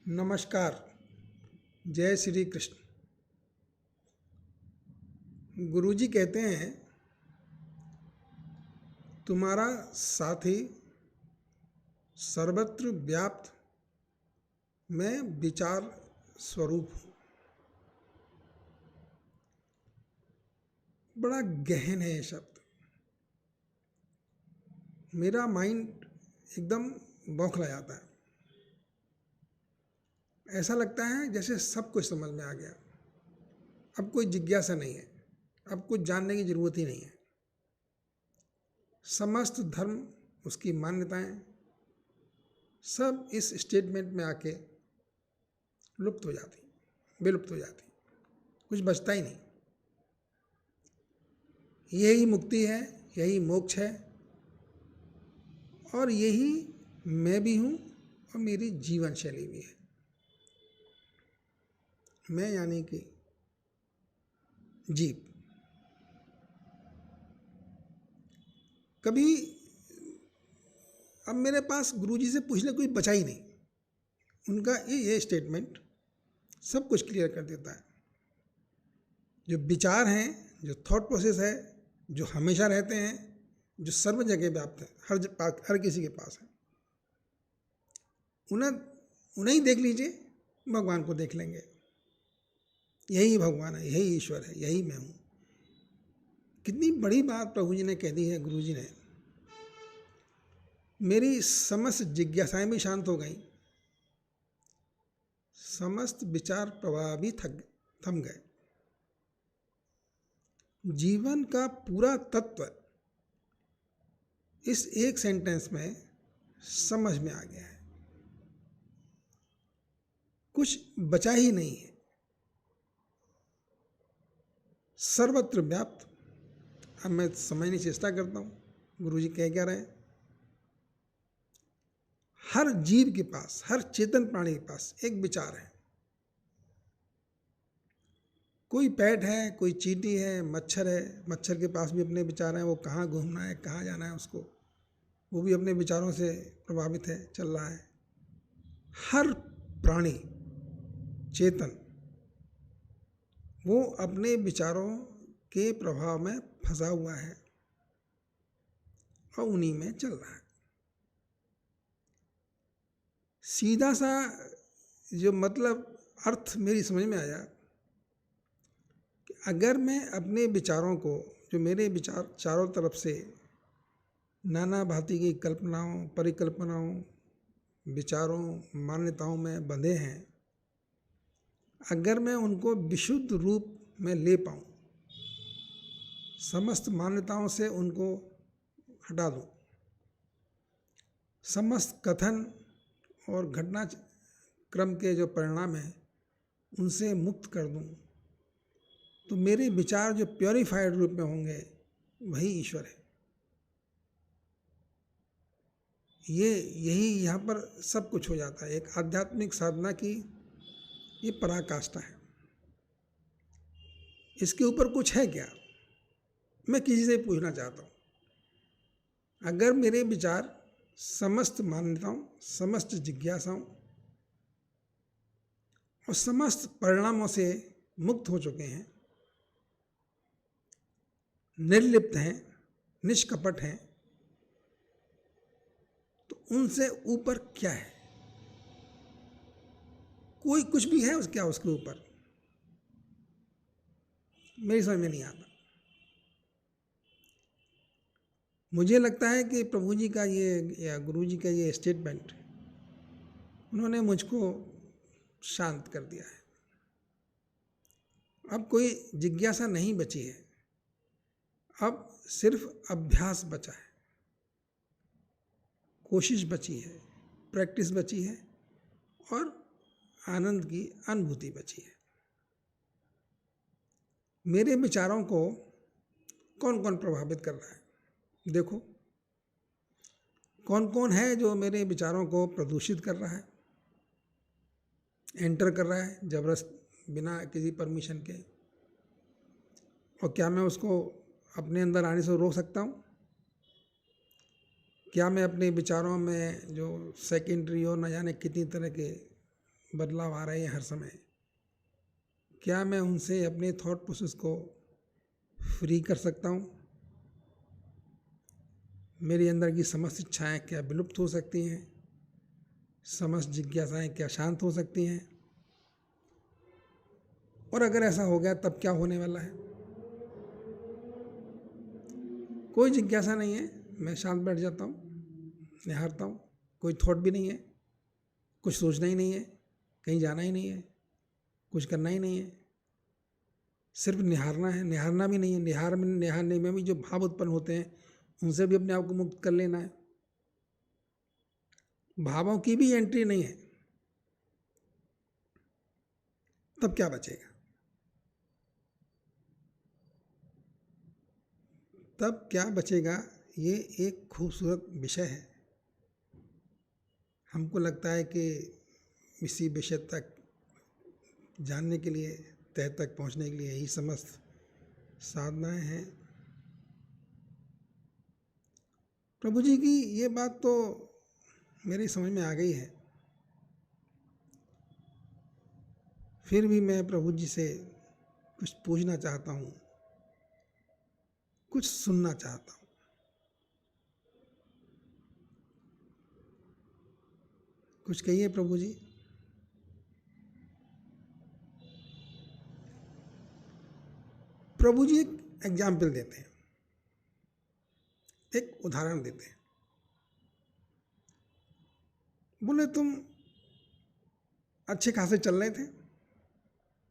नमस्कार। जय श्री कृष्ण। गुरुजी कहते हैं, तुम्हारा साथी सर्वत्र व्याप्त, मैं विचार स्वरूप हूँ। बड़ा गहन है ये शब्द। मेरा माइंड एकदम बौखला जाता है। ऐसा लगता है जैसे सब कुछ समझ में आ गया। अब कोई जिज्ञासा नहीं है, अब कुछ जानने की जरूरत ही नहीं है। समस्त धर्म, उसकी मान्यताएं सब इस स्टेटमेंट में आके लुप्त हो जाती, विलुप्त हो जाती, कुछ बचता ही नहीं। यही मुक्ति है, यही मोक्ष है, और यही मैं भी हूँ और मेरी जीवन शैली भी है। मैं यानी कि जीव। कभी अब मेरे पास गुरुजी से पूछने कोई बचा ही नहीं। उनका ये स्टेटमेंट सब कुछ क्लियर कर देता है। जो विचार हैं, जो थॉट प्रोसेस है, जो हमेशा रहते हैं, जो सर्व जगह व्याप्त है, हर किसी के पास है, उन्हें ही देख लीजिए, भगवान को देख लेंगे। यही भगवान है, यही ईश्वर है, यही मैं हूँ। कितनी बड़ी बात प्रभु जी ने कह दी है, गुरु जी ने। मेरी समस्त जिज्ञासाएं भी शांत हो गई, समस्त विचार प्रवाह भी थम गए। जीवन का पूरा तत्व इस एक सेंटेंस में समझ में आ गया है। कुछ बचा ही नहीं है, सर्वत्र व्याप्त। अब मैं समझने की चेष्टा करता हूँ गुरुजी कह क्या रहे हैं। हर जीव के पास, हर चेतन प्राणी के पास एक विचार है। कोई पैट है, कोई चींटी है, मच्छर है, मच्छर के पास भी अपने विचार हैं। वो कहाँ घूमना है, कहाँ जाना है उसको, वो भी अपने विचारों से प्रभावित है, चल रहा है। हर प्राणी चेतन वो अपने विचारों के प्रभाव में फंसा हुआ है और उन्हीं में चल रहा है। सीधा सा जो मतलब अर्थ मेरी समझ में आया कि अगर मैं अपने विचारों को, जो मेरे विचार चारों तरफ से नाना भांति की कल्पनाओं, परिकल्पनाओं, विचारों, मान्यताओं में बंधे हैं, अगर मैं उनको विशुद्ध रूप में ले पाऊँ, समस्त मान्यताओं से उनको हटा दूँ, समस्त कथन और घटना क्रम के जो परिणाम हैं उनसे मुक्त कर दूँ, तो मेरे विचार जो प्योरीफाइड रूप में होंगे वही ईश्वर है। यही यहाँ पर सब कुछ हो जाता है। एक आध्यात्मिक साधना की ये पराकाष्ठा है। इसके ऊपर कुछ है क्या, मैं किसी से पूछना चाहता हूँ। अगर मेरे विचार समस्त मान्यताओं, समस्त जिज्ञासाओं और समस्त परिणामों से मुक्त हो चुके हैं, निर्लिप्त हैं, निष्कपट हैं, तो उनसे ऊपर क्या है? कोई कुछ भी है क्या उसके ऊपर? मेरी समझ में नहीं आता। मुझे लगता है कि प्रभु जी का ये या गुरु जी का ये स्टेटमेंट उन्होंने मुझको शांत कर दिया है। अब कोई जिज्ञासा नहीं बची है, अब सिर्फ अभ्यास बचा है, कोशिश बची है, प्रैक्टिस बची है और आनंद की अनुभूति बची है। मेरे विचारों को कौन कौन प्रभावित कर रहा है? देखो, कौन कौन है जो मेरे विचारों को प्रदूषित कर रहा है, एंटर कर रहा है जबरदस्त, बिना किसी परमिशन के। और क्या मैं उसको अपने अंदर आने से रोक सकता हूँ? क्या मैं अपने विचारों में जो सेकेंडरी और न जाने कितनी तरह के बदलाव आ रहे हैं हर समय, क्या मैं उनसे अपने थॉट प्रोसेस को फ्री कर सकता हूँ? मेरे अंदर की समस्त इच्छाएँ क्या विलुप्त हो सकती हैं? समस्त जिज्ञासाएँ क्या शांत हो सकती हैं? और अगर ऐसा हो गया तब क्या होने वाला है? कोई जिज्ञासा नहीं है, मैं शांत बैठ जाता हूँ, निहारता हूँ, कोई थॉट भी नहीं है, कुछ सोचना ही नहीं है, कहीं जाना ही नहीं है, कुछ करना ही नहीं है, सिर्फ निहारना है। निहारना भी नहीं है, निहारने में भी जो भाव उत्पन्न होते हैं उनसे भी अपने आप को मुक्त कर लेना है। भावों की भी एंट्री नहीं है, तब क्या बचेगा? तब क्या बचेगा? ये एक खूबसूरत विषय है। हमको लगता है कि इसी विषय तक जानने के लिए, तह तक पहुंचने के लिए यही समस्त साधनाएं हैं। प्रभु जी की ये बात तो मेरी समझ में आ गई है, फिर भी मैं प्रभु जी से कुछ पूछना चाहता हूँ, कुछ सुनना चाहता हूँ। कुछ कहिए प्रभु जी। प्रभु जी एक एग्जाम्पल देते हैं, एक उदाहरण देते हैं। बोले तुम अच्छे खासे चल रहे थे,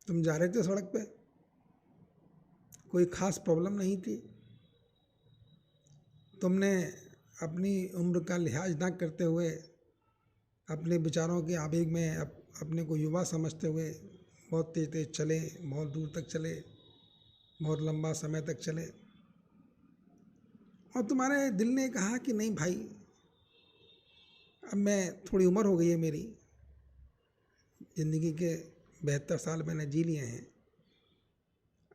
तुम जा रहे थे सड़क पे, कोई खास प्रॉब्लम नहीं थी, तुमने अपनी उम्र का लिहाज ना करते हुए, अपने विचारों के आवेग में अपने को युवा समझते हुए बहुत तेज तेज चले, बहुत दूर तक चले, बहुत लंबा समय तक चले, और तुम्हारे दिल ने कहा कि नहीं भाई, अब मैं थोड़ी उम्र हो गई है मेरी, ज़िंदगी के 72 साल मैंने जी लिए हैं,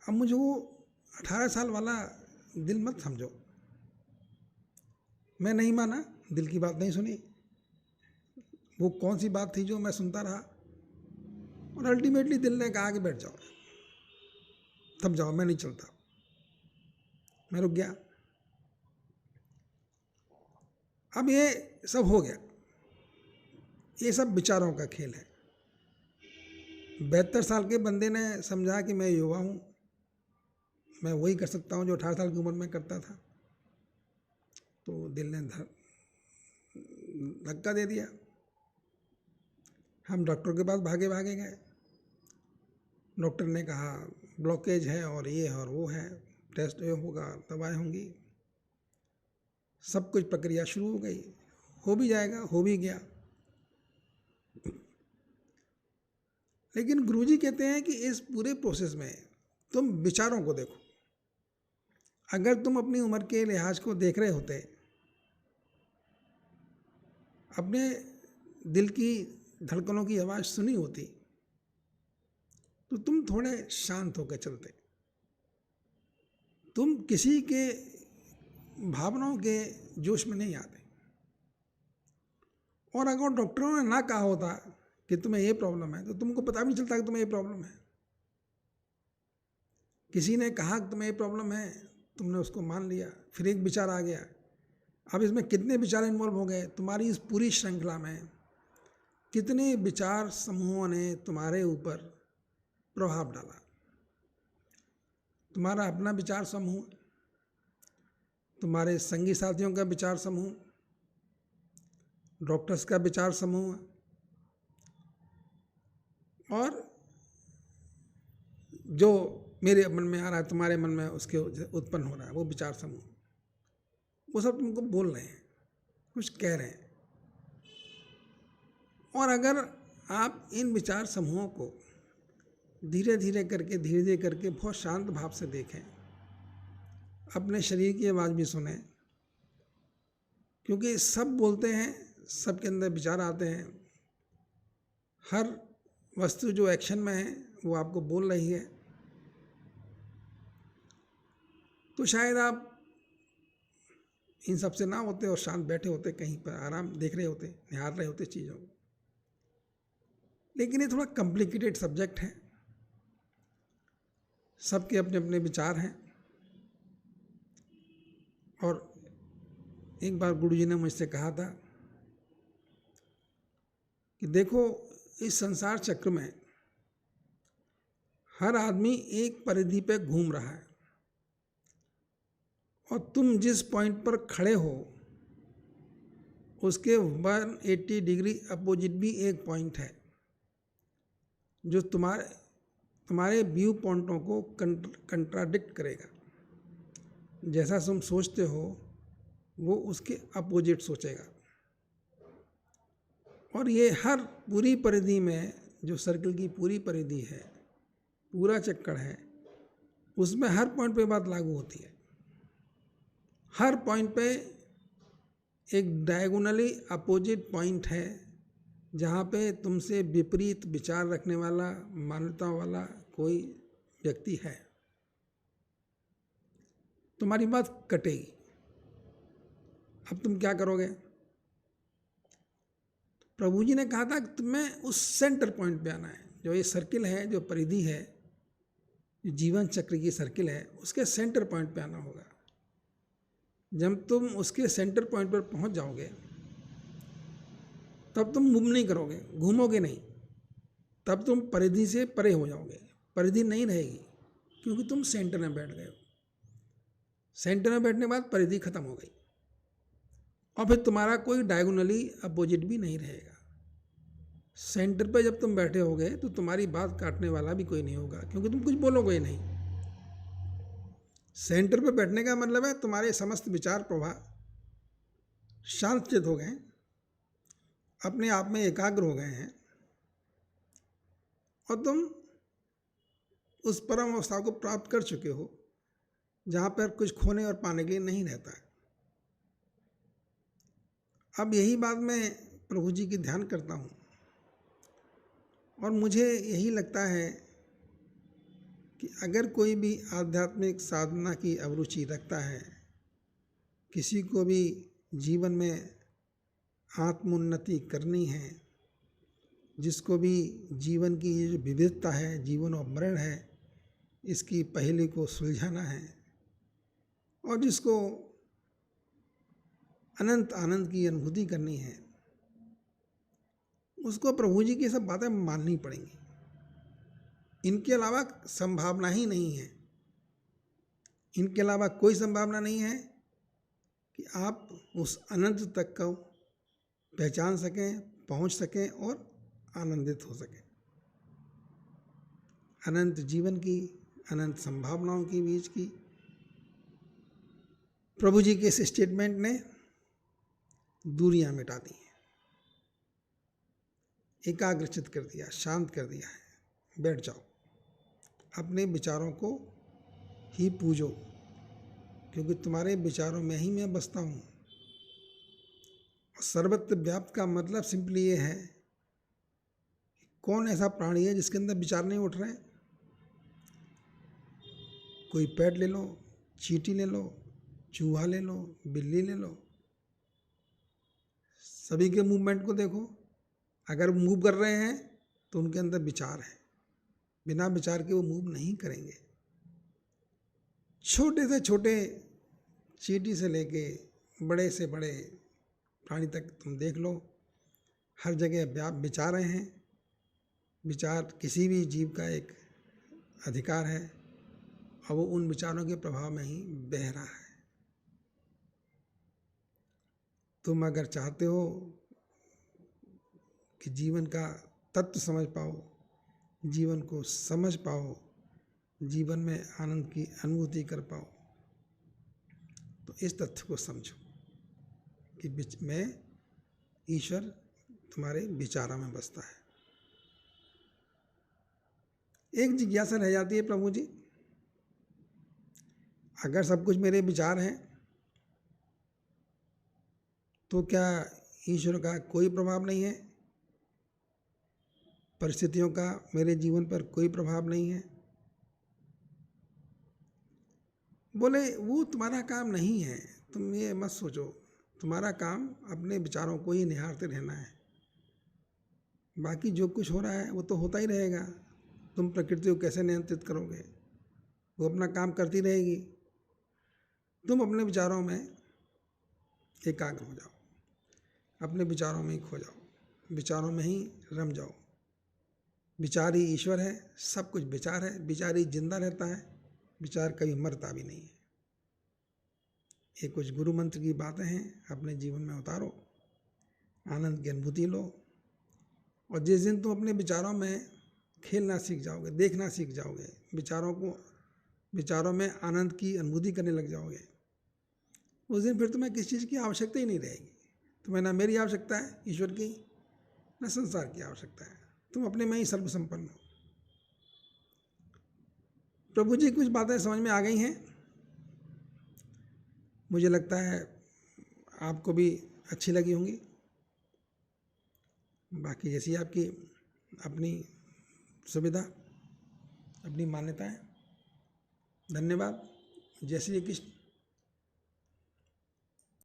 अब मुझे वो 18 साल वाला दिल मत समझो। मैं नहीं माना, दिल की बात नहीं सुनी। वो कौन सी बात थी जो मैं सुनता रहा, और अल्टीमेटली दिल ने कहा कि बैठ जाओ, थम जाओ, मैं नहीं चलता। मैं रुक गया। अब ये सब हो गया, ये सब विचारों का खेल है। 72 साल के बंदे ने समझा कि मैं युवा हूँ, मैं वही कर सकता हूँ जो 18 साल की उम्र में करता था, तो दिल ने धक्का दे दिया। हम डॉक्टर के पास भागे भागे गए। डॉक्टर ने कहा ब्लॉकेज है और ये है और वो है, टेस्ट ये होगा, दवाएं होंगी, सब कुछ प्रक्रिया शुरू हो गई। हो भी जाएगा, हो भी गया। लेकिन गुरुजी कहते हैं कि इस पूरे प्रोसेस में तुम विचारों को देखो। अगर तुम अपनी उम्र के लिहाज को देख रहे होते, अपने दिल की धड़कनों की आवाज़ सुनी होती, तो तुम थोड़े शांत होकर चलते, तुम किसी के भावनाओं के जोश में नहीं आते। और अगर डॉक्टरों ने ना कहा होता कि तुम्हें ये प्रॉब्लम है, तो तुमको पता भी नहीं चलता कि तुम्हें ये प्रॉब्लम है। किसी ने कहा कि तुम्हें ये प्रॉब्लम है, तुमने उसको मान लिया, फिर एक विचार आ गया। अब इसमें कितने विचार इन्वॉल्व हो गए, तुम्हारी इस पूरी श्रृंखला में कितने विचार समूहों ने तुम्हारे ऊपर प्रभाव डाला। तुम्हारा अपना विचार समूह, तुम्हारे संगी साथियों का विचार समूह, डॉक्टर्स का विचार समूह, और जो मेरे मन में आ रहा है तुम्हारे मन में उसके उत्पन्न हो रहा है वो विचार समूह, वो सब तुमको बोल रहे हैं, कुछ कह रहे हैं। और अगर आप इन विचार समूहों को धीरे धीरे करके बहुत शांत भाव से देखें, अपने शरीर की आवाज़ भी सुने, क्योंकि सब बोलते हैं, सबके अंदर विचार आते हैं। हर वस्तु जो एक्शन में है वो आपको बोल रही है। तो शायद आप इन सब से ना होते और शांत बैठे होते, कहीं पर आराम देख रहे होते, निहार रहे होते चीज़ों को। लेकिन ये थोड़ा कॉम्प्लिकेटेड सब्जेक्ट है, सबके अपने अपने विचार हैं। और एक बार गुरुजी ने मुझसे कहा था कि देखो, इस संसार चक्र में हर आदमी एक परिधि पे घूम रहा है, और तुम जिस पॉइंट पर खड़े हो उसके 180 डिग्री अपोजिट भी एक पॉइंट है जो तुम्हारे व्यू पॉइंटों को कंट्राडिक्ट करेगा। जैसा तुम सोचते हो वो उसके अपोजिट सोचेगा। और ये हर पूरी परिधि में, जो सर्कल की पूरी परिधि है, पूरा चक्कर है, उसमें हर पॉइंट पे बात लागू होती है। हर पॉइंट पे एक डायगोनली अपोजिट पॉइंट है जहाँ पे तुमसे विपरीत विचार रखने वाला, मान्यता वाला कोई व्यक्ति है। तुम्हारी बात कटेगी। अब तुम क्या करोगे? प्रभु जी ने कहा था कि तुम्हें उस सेंटर पॉइंट पे आना है। जो ये सर्किल है, जो परिधि है, जो जीवन चक्र की सर्किल है, उसके सेंटर पॉइंट पे आना होगा। जब तुम उसके सेंटर पॉइंट पर पहुंच जाओगे तब तुम मूव नहीं करोगे, घूमोगे नहीं, तब तुम परिधि से परे हो जाओगे। परिधि नहीं रहेगी क्योंकि तुम सेंटर में बैठ गए हो। सेंटर में बैठने के बाद परिधि खत्म हो गई और फिर तुम्हारा कोई डायगोनली अपोजिट भी नहीं रहेगा। सेंटर पे जब तुम बैठे होगे तो तुम्हारी बात काटने वाला भी कोई नहीं होगा, क्योंकि तुम कुछ बोलोगे ही नहीं। सेंटर पे बैठने का मतलब है तुम्हारे समस्त विचार प्रवाह शांतचित हो गए, अपने आप में एकाग्र हो गए हैं, और तुम उस परम अवस्था को प्राप्त कर चुके हो जहाँ पर कुछ खोने और पाने के लिए नहीं रहता है। अब यही बात मैं प्रभु जी की ध्यान करता हूँ, और मुझे यही लगता है कि अगर कोई भी आध्यात्मिक साधना की अभिरुचि रखता है, किसी को भी जीवन में आत्मोन्नति करनी है, जिसको भी जीवन की ये जो विविधता है, जीवन और मरण है, इसकी पहेली को सुलझाना है, और जिसको अनंत आनंद की अनुभूति करनी है, उसको प्रभु जी की सब बातें माननी पड़ेंगी। इनके अलावा संभावना ही नहीं है। इनके अलावा कोई संभावना नहीं है कि आप उस अनंत तक को पहचान सकें, पहुंच सकें और आनंदित हो सकें। अनंत जीवन की, अनंत संभावनाओं के बीच की प्रभु जी के इस स्टेटमेंट ने दूरियां मिटा दी हैं, एकाग्रचित कर दिया, शांत कर दिया है। बैठ जाओ, अपने विचारों को ही पूजो, क्योंकि तुम्हारे विचारों में ही मैं बसता हूँ। सर्वत्र व्याप्त का मतलब सिंपली ये है कि कौन ऐसा प्राणी है जिसके अंदर विचार नहीं उठ रहे हैं। कोई पेट ले लो, चींटी ले लो, चूहा ले लो, बिल्ली ले लो, सभी के मूवमेंट को देखो। अगर मूव कर रहे हैं तो उनके अंदर विचार है, बिना विचार के वो मूव नहीं करेंगे। छोटे से छोटे चींटी से लेके बड़े से बड़े प्राणी तक तुम देख लो, हर जगह विचार हैं। विचार किसी भी जीव का एक अधिकार है, और वो उन विचारों के प्रभाव में ही बह रहा है। तुम अगर चाहते हो कि जीवन का तत्व समझ पाओ, जीवन को समझ पाओ, जीवन में आनंद की अनुभूति कर पाओ, तो इस तथ्य को समझो कि बीच में ईश्वर तुम्हारे विचारों में बसता है। एक जिज्ञासा रह जाती है, प्रभु जी अगर सब कुछ मेरे विचार हैं तो क्या ईश्वर का कोई प्रभाव नहीं है? परिस्थितियों का मेरे जीवन पर कोई प्रभाव नहीं है? बोले वो तुम्हारा काम नहीं है, तुम ये मत सोचो। तुम्हारा काम अपने विचारों को ही निहारते रहना है। बाकी जो कुछ हो रहा है वो तो होता ही रहेगा। तुम प्रकृति को कैसे नियंत्रित करोगे? वो अपना काम करती रहेगी। तुम अपने विचारों में एकाग्र हो जाओ, अपने विचारों में ही खो जाओ, विचारों में ही रम जाओ। विचार ही ईश्वर है, सब कुछ विचार है, विचार ही जिंदा रहता है, विचार कभी मरता भी नहीं है। ये कुछ गुरु मंत्र की बातें हैं, अपने जीवन में उतारो, आनंद की अनुभूति लो। और जिस दिन तुम अपने विचारों में खेलना सीख जाओगे, देखना सीख जाओगे, विचारों में आनंद की अनुभूति करने लग जाओगे, उस दिन फिर तुम्हें किसी चीज़ की आवश्यकता ही नहीं रहेगी। तुम्हें ना मेरी आवश्यकता है ईश्वर की, न संसार की आवश्यकता है। तुम अपने में ही सर्वसंपन्न हो। प्रभु जी कुछ बातें समझ में आ गई हैं, मुझे लगता है आपको भी अच्छी लगी होंगी। बाकी जैसी आपकी अपनी सुविधा, अपनी मान्यता है। धन्यवाद। जय श्री कृष्ण।